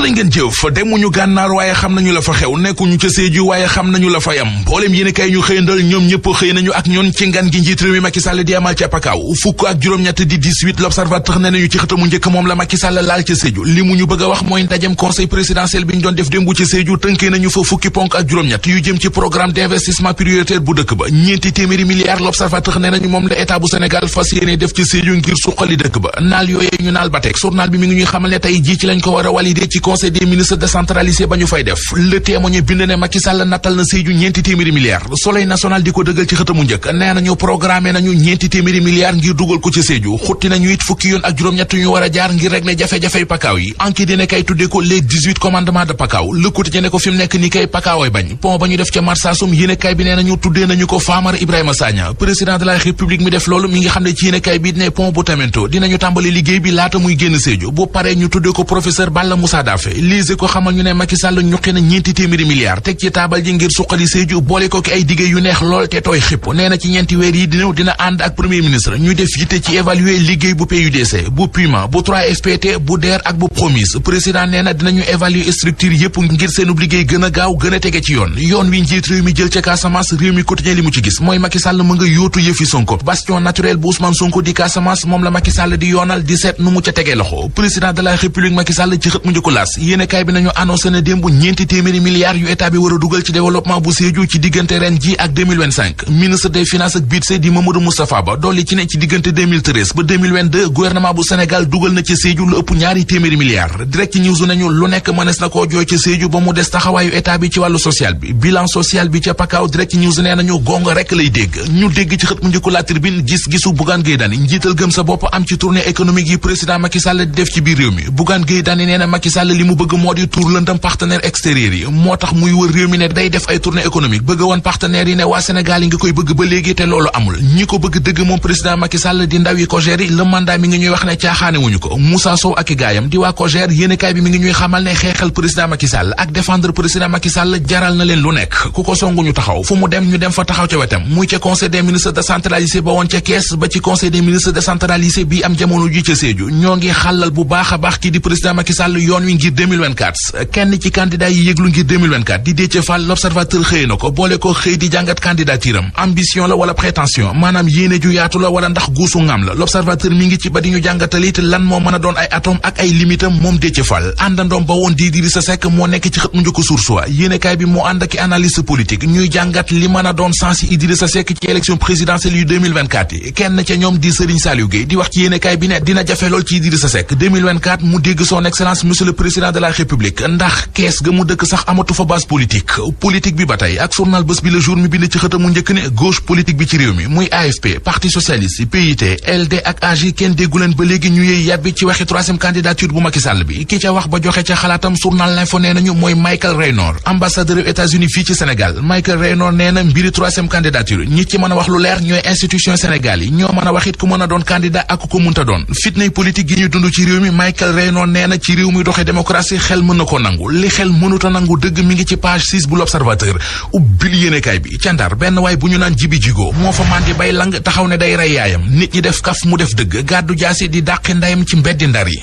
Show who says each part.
Speaker 1: jërë ngeen jëf demuñu gànnaar waaye xam nañu la fa xew nekkuñu ca Sédhiou waaye xam nañu la fa yam mboolem yéen kay ñu xëyandal ñoom ñëpp xëy nañu ak ñoon ci ngan gi njiit réew mi Macky Sall di amal ca Pakaaw fukk ak juróom-ñett di 18 l'Observateur ne nañu ci xëtamu njëkk moom la Macky Sall laal ca Sédhiou li mu ñu bëgg a wax mooy ndajem conseil présidentiel bi ñu doon def démb ci Sédhiou tënkee nañu fa fukki ponk ak juróom-ñett yu jëm ci programme d'investissement prioritaire bu dëkk ba ñeenti téeméeri milliards l'Observateur ne nañu moom la état bu Sénégal fas yéene def ci Sédhiou ngir suqali dëkk ba naal yooyee ñu naal ba teg journal bi mi ngi ñuy xamal ne tey jii ci lañ ko war a valider ci conseil des ministres décentralisé ba ñu fay def le témoin bind ne Macky Sall nattal na Sédhiou ñeenti téeméeri milliards Soleil national di ko dëggal ci xëtamu njëkk nee nañu programmé nañu ñeenti téeméeri milliards ngir dugal ko ci Sédhiou xutti nañu it fukki yoon ak juróom-ñett ñu war a jaar ngir régler jafe-jafey Pakaaw yi enquête dina kay tuddee ko les 18 commandements de Pakaaw Le Quotidien ne ko fi mu nekk ni kay Pakaaw ay bañ pont ba ñu def ca Marsassoum yéenekaay bi nee nañu tuddee nañu ko Famara Ibrahima Sagna président de la République mi def loolu mi ngi xam ne ci yéenekaay bi ne pont bu Tamento dinañu tàmbali liggéey bi laata muy génn Sédhiou bu paree ñu tuddee ko professeur Balla Moussa Daffé lise ko xamal ñu ne Macky Sall ñuqi na ñeenti téeméeri milliards teg ci taabal ji ngir suqali Sédhiou boole ko ki ay diggé yu neex lool te tooy xipp nee na ci ñeenti weer yi dina ànd ak premier ministre ñu def yitte ci évaluer liggéey bu PUDC bu Puma bu 3FPT bu DER ak bu Promise président nee na dinañu évaluer structure yépp ngir seenub liggéey gën a gaaw gën a tege ci yoon wi njiit réew mi jël ca Casamance réew mi quotidien li mu ci gis mooy Macky Sall mu nga yóotu yëfi Sonko bastion naturel bu Ousmane Sonko di Casamance moom la Macky Sall di yoonal di seet nu mu ca tegee loxo président de la République Macky Sall ci xët mu njëkku laas yéenekaay bi nañu annoncé na démb ñeenti téeméeri milliards yu état bi war a dugal ci développement bu Sédhiou ci diggante ren ji ak 2025 ministre des finances ak budget di Mamadou Moustapha Ba dolli ci ne ci diggante 2013 ba 2022 gouvernement bu Sénégal dugal na ci Sédhiou lu ëpp ñaari téeméeri milliards direct news nañu lu nekk mënees na koo jooy ci Sédhiou ba mu des taxawaayu état bi ci wàllu social bi bilan social bi ca Pakaaw direct news nee nañu gongo rek lay dégg ñu dégg ci xët mu njëkku La Tribune gis-gisu Bougane Gueye Dany njiital gëm sa bopp am ci tournée économique yi président Macky Sall di def ci biir réew mi Bougane Gueye Dany nee na Macky Sall li mu bëgg moo di tuur lëndam partenaire extérieurs yi moo tax muy wër réew mi ne day def ay tournée économique bëgg woon partenaires yi ne waa Sénégal yi nga koy bëgg ba léegi te loolu amul ñi ko bëgg dëgg moom président Macky Sall di ndaw yi COJER yi le mandat mi ngi ñuy wax ne caaxaane wuñu ko Moussa Sow ak i gaayam di waa COJER yéenekaay bi mi ngi ñuy xamal ne xeexal président Macky Sall ak défendre président Macky Sall jaral na leen lu nekk ku ko songu ñu taxaw fu mu dem ñu dem fa taxaw ca wetam muy ca conseil des ministres décentralisé ba woon ca Kees ba ci conseil des ministres décentralisé bi am jamono ji ca Sédhiou ñoo ngi xàllal bu baax a baax kii di président Macky Sall yoon wi ngir 2024 kenn ci candidat yi yëglu ngir 2024 di Déthié Fall l'Observateur xëy na ko boole ko xëy di jàngat candidature am ambition la wala prétention maanaam yéene ju yaatu la wala ndax guusu ngam la l'Observateur mi ngi ci ba di ñu jàngatal it lan moo mën a doon ay atome ak ay limitam moom Déthié Fall àndandoom ba woon di Idrissa Seck moo nekk ci xët mu njëkk Source A yéenekaay bi moo ànd ak analyste politique ñuy jàngat li mën a doon sens yi Idrissa Seck ci élection présidentielle yu 2024 yi kenn ca ñoom di Serigne Saliou Gueye di wax ci yéenekaay bi ne dina jafe lool ci Idrissa Seck 2024 mu dégg son excellence monsieur le président de la République ndax kees ga mu dëkk sax amatu fa base politique bi ba tey ak journal bés bi le jour mi bind ci xëtamu njëkk ne gauche politique bi ci réew mi muy AFP parti socialiste PIT LD ak AJ kenn déggu leen ba léegi ñu yey yàbbi ci waxi troisième candidature bu Macky Sall bi ki ca wax ba joxe ca xalaatam journal L'Info nee nañu mooy Michael Raynor ambassadeur États-Unis fii ci Sénégal Michael Raynor nee na mbiri troisième candidature ñi ci mën a wax lu leer ñooy institution Sénégal yi ñoo mën a wax it ku mën a doon candidat ak ku munta doon fitnay politique gi ñu dund ci réew mi Michael Raynor nee na ci réew mi doxee démocratie xel mën na ko nangu li xel mënuta nangu dëgg mi ngi ci page 6 bu l'Observateur ubbil yéenekaay bi ca Ndar benn waay bu ñu naan Jibi Jigo moo fa mandi bay lang taxaw ne day rey yaayam nit ñi def kaf mu def dëgg gàddu jaasi di dàqi ndayam ci mbeddi Ndar yi.